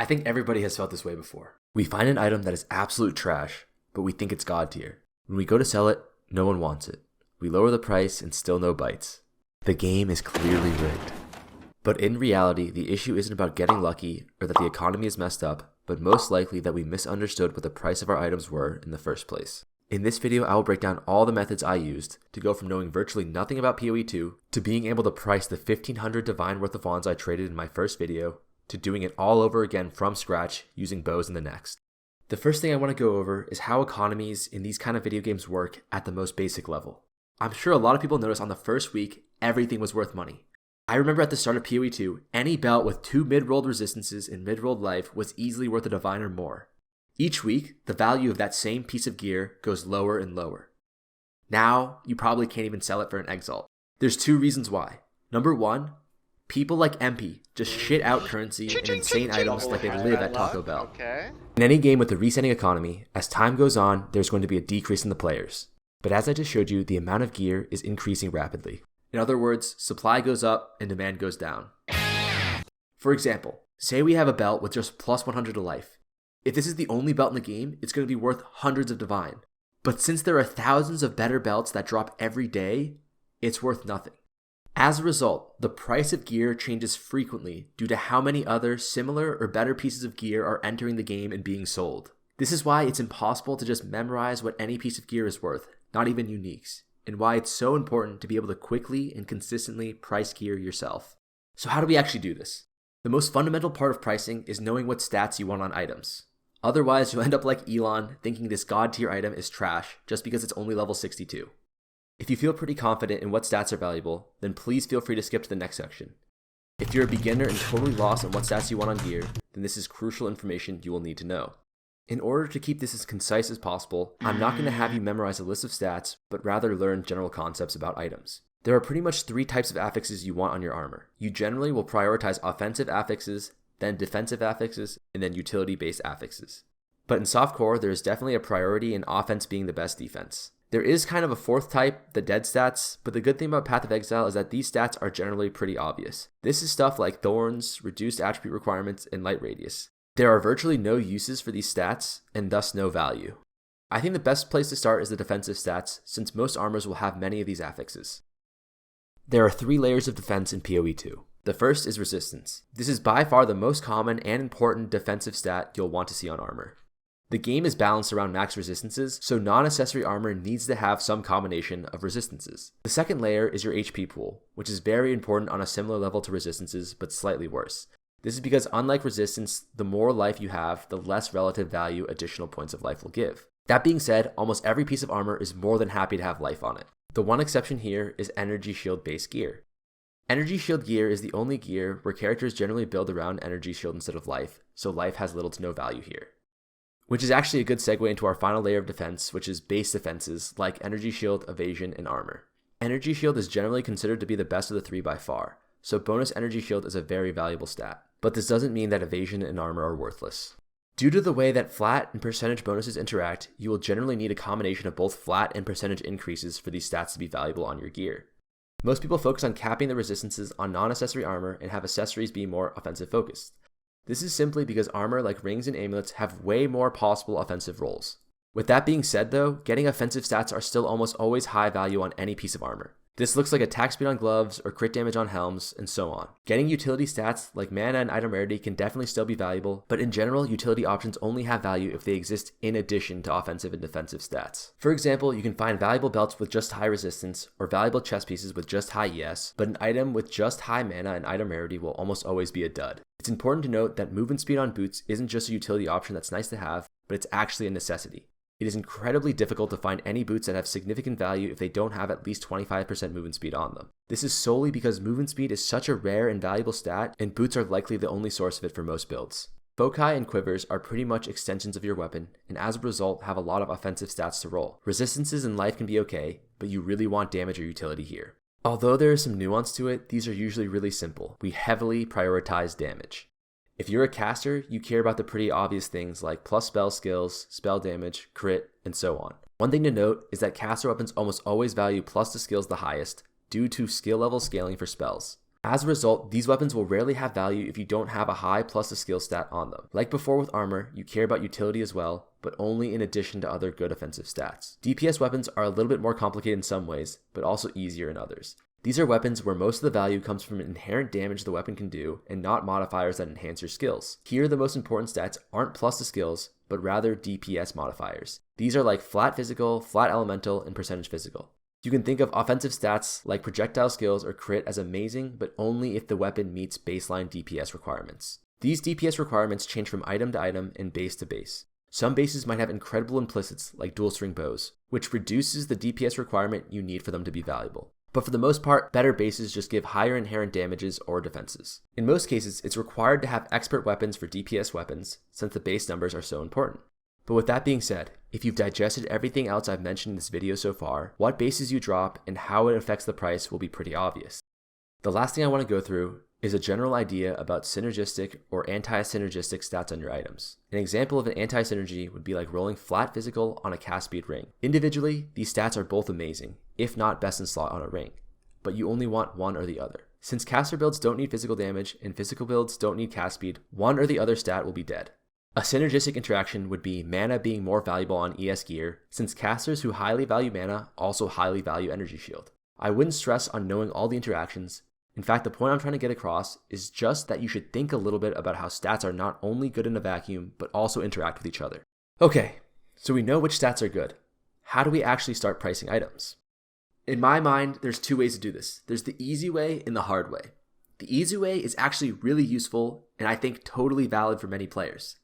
I think everybody has felt this way before. We find an item that is absolute trash, but we think it's god tier. When we go to sell it, no one wants it. We lower the price and still no bites. The game is clearly rigged. But in reality, the issue isn't about getting lucky or that the economy is messed up, but most likely that we misunderstood what the price of our items were in the first place. In this video, I will break down all the methods I used to go from knowing virtually nothing about PoE 2 to being able to price the 1500 divine worth of wands I traded in my first video to doing it all over again from scratch using bows in the next. The first thing I want to go over is how economies in these kind of video games work at the most basic level. I'm sure a lot of people noticed on the first week, everything was worth money. I remember at the start of PoE 2, any belt with 2 mid-rolled resistances in mid-rolled life was easily worth a divine or more. Each week, the value of that same piece of gear goes lower and lower. Now, you probably can't even sell it for an Exile. There's 2 reasons why. Number 1, people like MP just shit out currency and insane items like they live at Taco Bell. In any game with a resetting economy, as time goes on, there's going to be a decrease in the players. But as I just showed you, the amount of gear is increasing rapidly. In other words, supply goes up and demand goes down. For example, say we have a belt with just plus 100 to life. If this is the only belt in the game, it's going to be worth hundreds of divine. But since there are thousands of better belts that drop every day, it's worth nothing. As a result, the price of gear changes frequently due to how many other similar or better pieces of gear are entering the game and being sold. This is why it's impossible to just memorize what any piece of gear is worth, not even uniques, and why it's so important to be able to quickly and consistently price gear yourself. So how do we actually do this? The most fundamental part of pricing is knowing what stats you want on items. Otherwise, you'll end up like Elon thinking this god tier item is trash just because it's only level 62. If you feel pretty confident in what stats are valuable, then please feel free to skip to the next section. If you're a beginner and totally lost on what stats you want on gear, then this is crucial information you will need to know. In order to keep this as concise as possible, I'm not going to have you memorize a list of stats, but rather learn general concepts about items. There are pretty much 3 types of affixes you want on your armor. You generally will prioritize offensive affixes, then defensive affixes, and then utility-based affixes. But in softcore, there is definitely a priority in offense being the best defense. There is kind of a 4th type, the dead stats, but the good thing about Path of Exile is that these stats are generally pretty obvious. This is stuff like thorns, reduced attribute requirements, and light radius. There are virtually no uses for these stats, and thus no value. I think the best place to start is the defensive stats, since most armors will have many of these affixes. There are 3 layers of defense in PoE 2. The first is resistance. This is by far the most common and important defensive stat you'll want to see on armor. The game is balanced around max resistances, so non-accessory armor needs to have some combination of resistances. The second layer is your HP pool, which is very important on a similar level to resistances, but slightly worse. This is because unlike resistance, the more life you have, the less relative value additional points of life will give. That being said, almost every piece of armor is more than happy to have life on it. The one exception here is energy shield based gear. Energy shield gear is the only gear where characters generally build around energy shield instead of life, so life has little to no value here. Which is actually a good segue into our final layer of defense, which is base defenses like energy shield, evasion, and armor. Energy shield is generally considered to be the best of the 3 by far, so bonus energy shield is a very valuable stat. But this doesn't mean that evasion and armor are worthless. Due to the way that flat and percentage bonuses interact, you will generally need a combination of both flat and percentage increases for these stats to be valuable on your gear. Most people focus on capping the resistances on non-accessory armor and have accessories be more offensive focused. This is simply because armor like rings and amulets have way more possible offensive rolls. With that being said though, getting offensive stats are still almost always high value on any piece of armor. This looks like attack speed on gloves or crit damage on helms and so on. Getting utility stats like mana and item rarity can definitely still be valuable, but in general, utility options only have value if they exist in addition to offensive and defensive stats. For example, you can find valuable belts with just high resistance or valuable chest pieces with just high ES, but an item with just high mana and item rarity will almost always be a dud. It's important to note that movement speed on boots isn't just a utility option that's nice to have, but it's actually a necessity. It is incredibly difficult to find any boots that have significant value if they don't have at least 25% movement speed on them. This is solely because movement speed is such a rare and valuable stat, and boots are likely the only source of it for most builds. Foci and quivers are pretty much extensions of your weapon, and as a result have a lot of offensive stats to roll. Resistances in life can be okay, but you really want damage or utility here. Although there is some nuance to it, these are usually really simple. We heavily prioritize damage. If you're a caster, you care about the pretty obvious things like plus spell skills, spell damage, crit, and so on. One thing to note is that caster weapons almost always value plus the skills the highest due to skill level scaling for spells. As a result, these weapons will rarely have value if you don't have a high plus a skill stat on them. Like before with armor, you care about utility as well, but only in addition to other good offensive stats. DPS weapons are a little bit more complicated in some ways, but also easier in others. These are weapons where most of the value comes from inherent damage the weapon can do and not modifiers that enhance your skills. Here, the most important stats aren't plus the skills, but rather DPS modifiers. These are like flat physical, flat elemental, and percentage physical. You can think of offensive stats like projectile skills or crit as amazing, but only if the weapon meets baseline DPS requirements. These DPS requirements change from item to item and base to base. Some bases might have incredible implicits like dual string bows, which reduces the DPS requirement you need for them to be valuable. But for the most part, better bases just give higher inherent damages or defenses. In most cases, it's required to have expert weapons for DPS weapons, since the base numbers are so important. But with that being said, if you've digested everything else I've mentioned in this video so far, what bases you drop and how it affects the price will be pretty obvious. The last thing I want to go through is a general idea about synergistic or anti-synergistic stats on your items. An example of an anti-synergy would be like rolling flat physical on a cast speed ring. Individually, these stats are both amazing, if not best in slot on a ring, but you only want one or the other. Since caster builds don't need physical damage and physical builds don't need cast speed, one or the other stat will be dead. A synergistic interaction would be mana being more valuable on ES gear, since casters who highly value mana also highly value energy shield. I wouldn't stress on knowing all the interactions. In fact, the point I'm trying to get across is just that you should think a little bit about how stats are not only good in a vacuum, but also interact with each other. Okay, so we know which stats are good. How do we actually start pricing items? In my mind, there's two ways to do this. There's the easy way and the hard way. The easy way is actually really useful and I think totally valid for many players.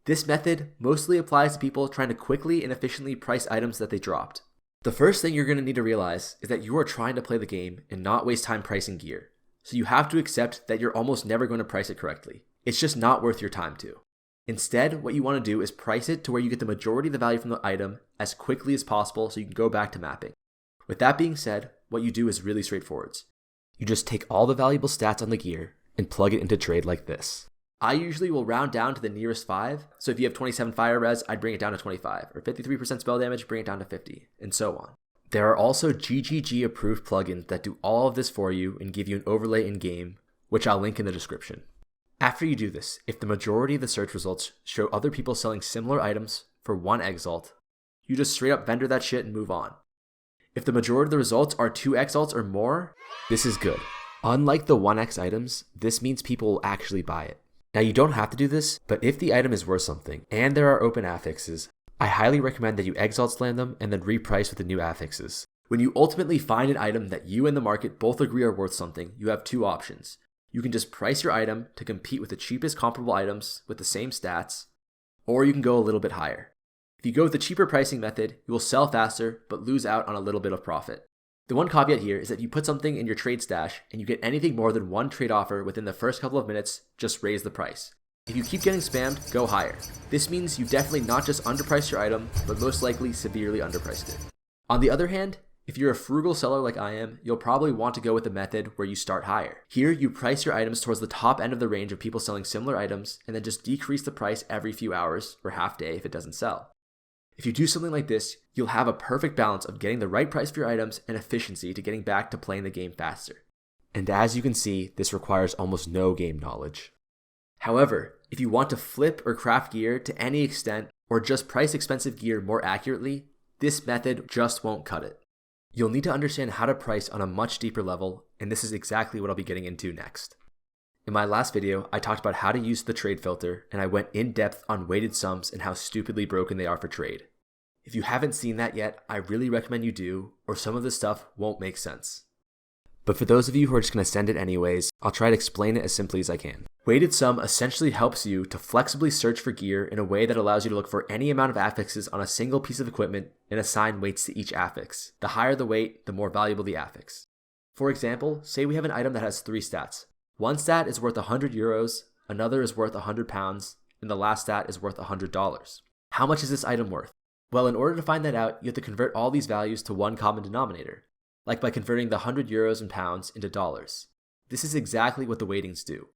This method mostly applies to people trying to quickly and efficiently price items that they dropped. The first thing you're going to need to realize is that you are trying to play the game and not waste time pricing gear. So you have to accept that you're almost never going to price it correctly. It's just not worth your time to. Instead, what you want to do is price it to where you get the majority of the value from the item as quickly as possible so you can go back to mapping. With that being said, what you do is really straightforward. You just take all the valuable stats on the gear and plug it into trade like this. I usually will round down to the nearest 5, so if you have 27 fire res, I'd bring it down to 25, or 53% spell damage, bring it down to 50, and so on. There are also GGG approved plugins that do all of this for you and give you an overlay in game, which I'll link in the description. After you do this, if the majority of the search results show other people selling similar items for 1 exalt, you just straight up vendor that shit and move on. If the majority of the results are 2 exalts or more, this is good. Unlike the 1x items, this means people will actually buy it. Now you don't have to do this, but if the item is worth something and there are open affixes, I highly recommend that you exalt slam them and then reprice with the new affixes. When you ultimately find an item that you and the market both agree are worth something, you have 2 options. You can just price your item to compete with the cheapest comparable items with the same stats, or you can go a little bit higher. If you go with the cheaper pricing method, you will sell faster but lose out on a little bit of profit. The one caveat here is that if you put something in your trade stash and you get anything more than 1 trade offer within the first couple of minutes, just raise the price. If you keep getting spammed, go higher. This means you definitely not just underpriced your item, but most likely severely underpriced it. On the other hand, if you're a frugal seller like I am, you'll probably want to go with the method where you start higher. Here, you price your items towards the top end of the range of people selling similar items, and then just decrease the price every few hours or half day if it doesn't sell. If you do something like this, you'll have a perfect balance of getting the right price for your items and efficiency to getting back to playing the game faster. And as you can see, this requires almost no game knowledge. However, if you want to flip or craft gear to any extent, or just price expensive gear more accurately, this method just won't cut it. You'll need to understand how to price on a much deeper level, and this is exactly what I'll be getting into next. In my last video, I talked about how to use the trade filter, and I went in depth on weighted sums and how stupidly broken they are for trade. If you haven't seen that yet, I really recommend you do, or some of this stuff won't make sense. But for those of you who are just going to send it anyways, I'll try to explain it as simply as I can. Weighted sum essentially helps you to flexibly search for gear in a way that allows you to look for any amount of affixes on a single piece of equipment and assign weights to each affix. The higher the weight, the more valuable the affix. For example, say we have an item that has 3 stats. One stat is worth 100 euros, another is worth 100 pounds, and the last stat is worth $100. How much is this item worth? Well, in order to find that out, you have to convert all these values to one common denominator, like by converting the 100 euros and pounds into dollars. This is exactly what the weightings do.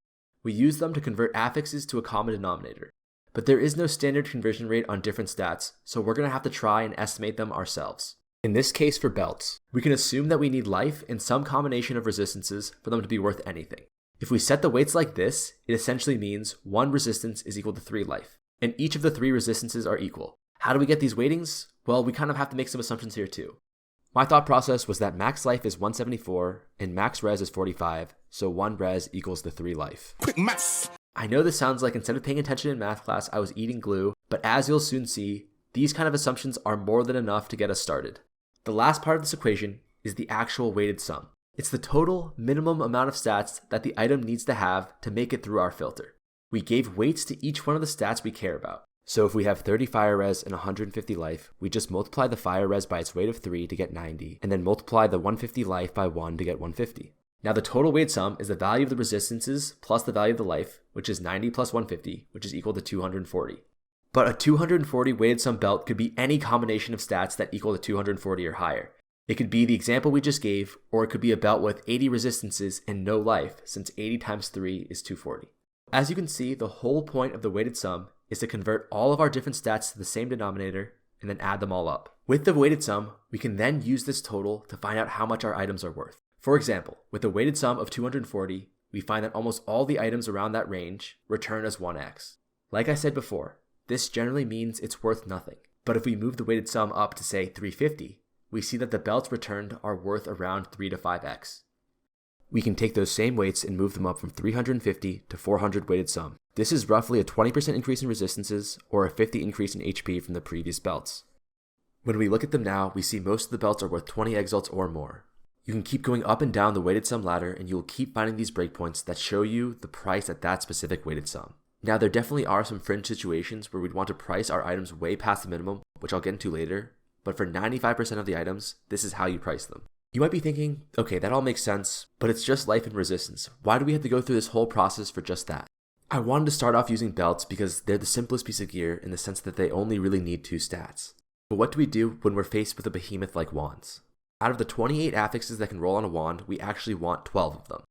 We use them to convert affixes to a common denominator, but there is no standard conversion rate on different stats, so we're going to have to try and estimate them ourselves. In this case for belts, we can assume that we need life and some combination of resistances for them to be worth anything. If we set the weights like this, it essentially means 1 resistance is equal to 3 life, and each of the 3 resistances are equal. How do we get these weightings? Well, we kind of have to make some assumptions here too. My thought process was that max life is 174 and max res is 45, so 1 res equals the 3 life. Quick maths! I know this sounds like instead of paying attention in math class, I was eating glue, but as you'll soon see, these kind of assumptions are more than enough to get us started. The last part of this equation is the actual weighted sum. It's the total minimum amount of stats that the item needs to have to make it through our filter. We gave weights to each one of the stats we care about. So if we have 30 fire res and 150 life, we just multiply the fire res by its weight of 3 to get 90, and then multiply the 150 life by 1 to get 150. Now the total weighted sum is the value of the resistances plus the value of the life, which is 90 plus 150, which is equal to 240. But a 240 weighted sum belt could be any combination of stats that equal to 240 or higher. It could be the example we just gave, or it could be a belt with 80 resistances and no life, since 80 times 3 is 240. As you can see, the whole point of the weighted sum is to convert all of our different stats to the same denominator and then add them all up. With the weighted sum, we can then use this total to find out how much our items are worth. For example, with the weighted sum of 240, we find that almost all the items around that range return as 1x. Like I said before, this generally means it's worth nothing. But if we move the weighted sum up to say 350, we see that the belts returned are worth around 3 to 5x. We can take those same weights and move them up from 350 to 400 weighted sum. This is roughly a 20% increase in resistances or a 50 increase in HP from the previous belts. When we look at them now, we see most of the belts are worth 20 exalts or more. You can keep going up and down the weighted sum ladder and you'll keep finding these breakpoints that show you the price at that specific weighted sum. Now there definitely are some fringe situations where we'd want to price our items way past the minimum, which I'll get into later, but for 95% of the items, this is how you price them. You might be thinking, okay, that all makes sense, but it's just life and resistance. Why do we have to go through this whole process for just that? I wanted to start off using belts because they're the simplest piece of gear in the sense that they only really need 2 stats. But what do we do when we're faced with a behemoth like wands? Out of the 28 affixes that can roll on a wand, we actually want 12 of them.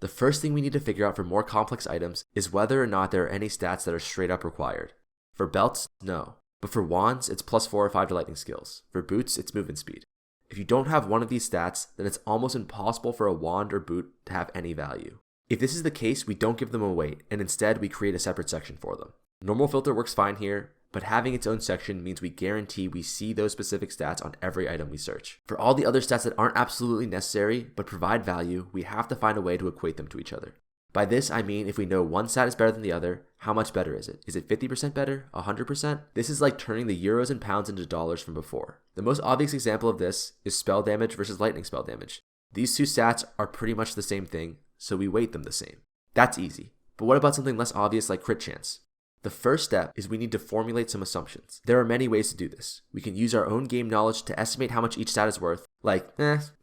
The first thing we need to figure out for more complex items is whether or not there are any stats that are straight up required. For belts, no. But for wands, it's plus 4 or 5 to lightning skills. For boots, it's movement speed. If you don't have one of these stats, then it's almost impossible for a wand or boot to have any value. If this is the case, we don't give them a weight, and instead we create a separate section for them. Normal filter works fine here, but having its own section means we guarantee we see those specific stats on every item we search. For all the other stats that aren't absolutely necessary but provide value, we have to find a way to equate them to each other. By this, I mean if we know one stat is better than the other, how much better is it? Is it 50% better? 100%? This is like turning the euros and pounds into dollars from before. The most obvious example of this is spell damage versus lightning spell damage. These 2 stats are pretty much the same thing, so we weight them the same. That's easy. But what about something less obvious like crit chance? The first step is we need to formulate some assumptions. There are many ways to do this. We can use our own game knowledge to estimate how much each stat is worth, like,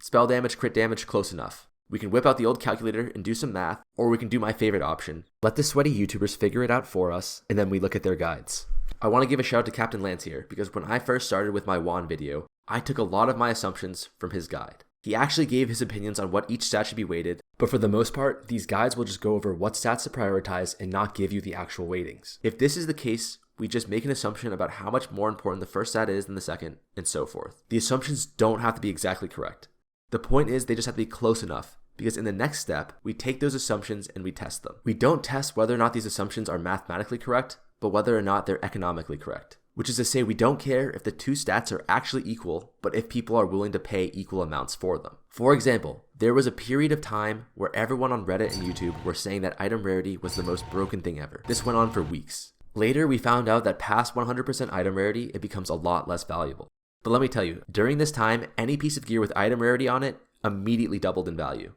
spell damage, crit damage, close enough. We can whip out the old calculator and do some math, or we can do my favorite option. Let the sweaty YouTubers figure it out for us, and then we look at their guides. I want to give a shout out to Captain Lance here, because when I first started with my wand video, I took a lot of my assumptions from his guide. He actually gave his opinions on what each stat should be weighted, but for the most part, these guides will just go over what stats to prioritize and not give you the actual weightings. If this is the case, we just make an assumption about how much more important the first stat is than the second, and so forth. The assumptions don't have to be exactly correct. The point is they just have to be close enough, because in the next step, we take those assumptions and we test them. We don't test whether or not these assumptions are mathematically correct, but whether or not they're economically correct. Which is to say we don't care if the 2 stats are actually equal, but if people are willing to pay equal amounts for them. For example, there was a period of time where everyone on Reddit and YouTube were saying that item rarity was the most broken thing ever. This went on for weeks. Later, we found out that past 100% item rarity, it becomes a lot less valuable. But let me tell you, during this time, any piece of gear with item rarity on it immediately doubled in value.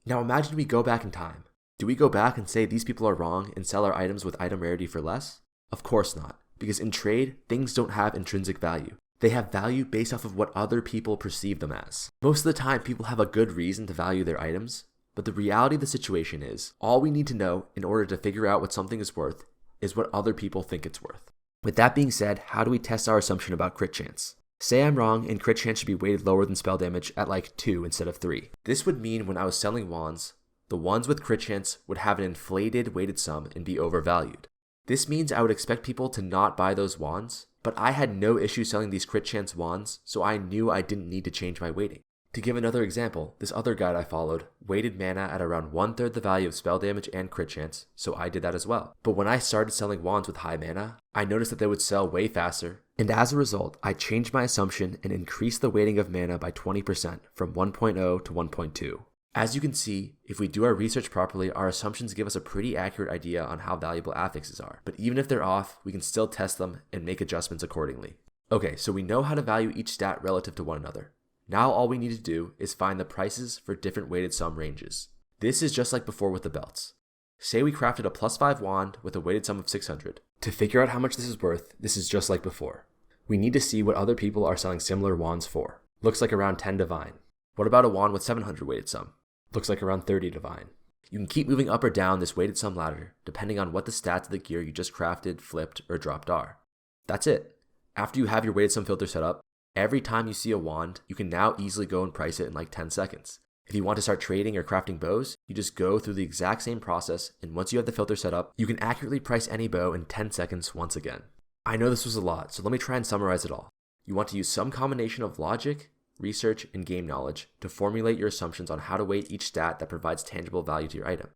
Now imagine we go back in time. Do we go back and say these people are wrong and sell our items with item rarity for less? Of course not, because in trade, things don't have intrinsic value. They have value based off of what other people perceive them as. Most of the time, people have a good reason to value their items, but the reality of the situation is, all we need to know in order to figure out what something is worth is what other people think it's worth. With that being said, how do we test our assumption about crit chance? Say I'm wrong and crit chance should be weighted lower than spell damage at like 2 instead of 3. This would mean when I was selling wands, the ones with crit chance would have an inflated weighted sum and be overvalued. This means I would expect people to not buy those wands But I had no issue selling these crit chance wands, so I knew I didn't need to change my weighting. To give another example, this other guide I followed weighted mana at around 1/3 the value of spell damage and crit chance, so I did that as well. But when I started selling wands with high mana, I noticed that they would sell way faster, and as a result, I changed my assumption and increased the weighting of mana by 20% from 1.0 to 1.2. As you can see, if we do our research properly, our assumptions give us a pretty accurate idea on how valuable affixes are. But even if they're off, we can still test them and make adjustments accordingly. Okay, so we know how to value each stat relative to one another. Now all we need to do is find the prices for different weighted sum ranges. This is just like before with the belts. Say we crafted a +5 wand with a weighted sum of 600. To figure out how much this is worth, this is just like before. We need to see what other people are selling similar wands for. Looks like around 10 divine. What about a wand with 700 weighted sum? Looks like around 30 divine. You can keep moving up or down this weighted sum ladder depending on what the stats of the gear you just crafted, flipped, or dropped are. That's it. After you have your weighted sum filter set up, every time you see a wand, you can now easily go and price it in like 10 seconds. If you want to start trading or crafting bows, you just go through the exact same process, and once you have the filter set up, you can accurately price any bow in 10 seconds once again. I know this was a lot, so let me try and summarize it all. You want to use some combination of logic, research, and game knowledge to formulate your assumptions on how to weight each stat that provides tangible value to your item.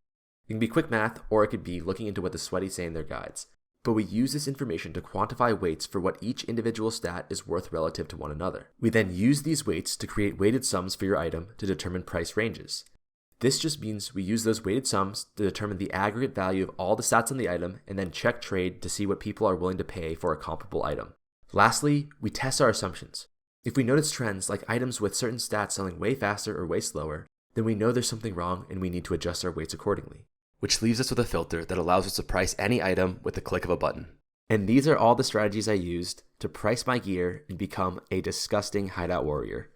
It can be quick math, or it could be looking into what the sweaty say in their guides. But we use this information to quantify weights for what each individual stat is worth relative to one another. We then use these weights to create weighted sums for your item to determine price ranges. This just means we use those weighted sums to determine the aggregate value of all the stats on the item and then check trade to see what people are willing to pay for a comparable item. Lastly, we test our assumptions. If we notice trends like items with certain stats selling way faster or way slower, then we know there's something wrong and we need to adjust our weights accordingly. Which leaves us with a filter that allows us to price any item with the click of a button. And these are all the strategies I used to price my gear and become a disgusting hideout warrior.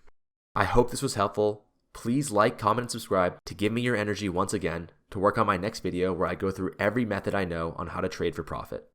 I hope this was helpful. Please like, comment, and subscribe to give me your energy once again to work on my next video where I go through every method I know on how to trade for profit.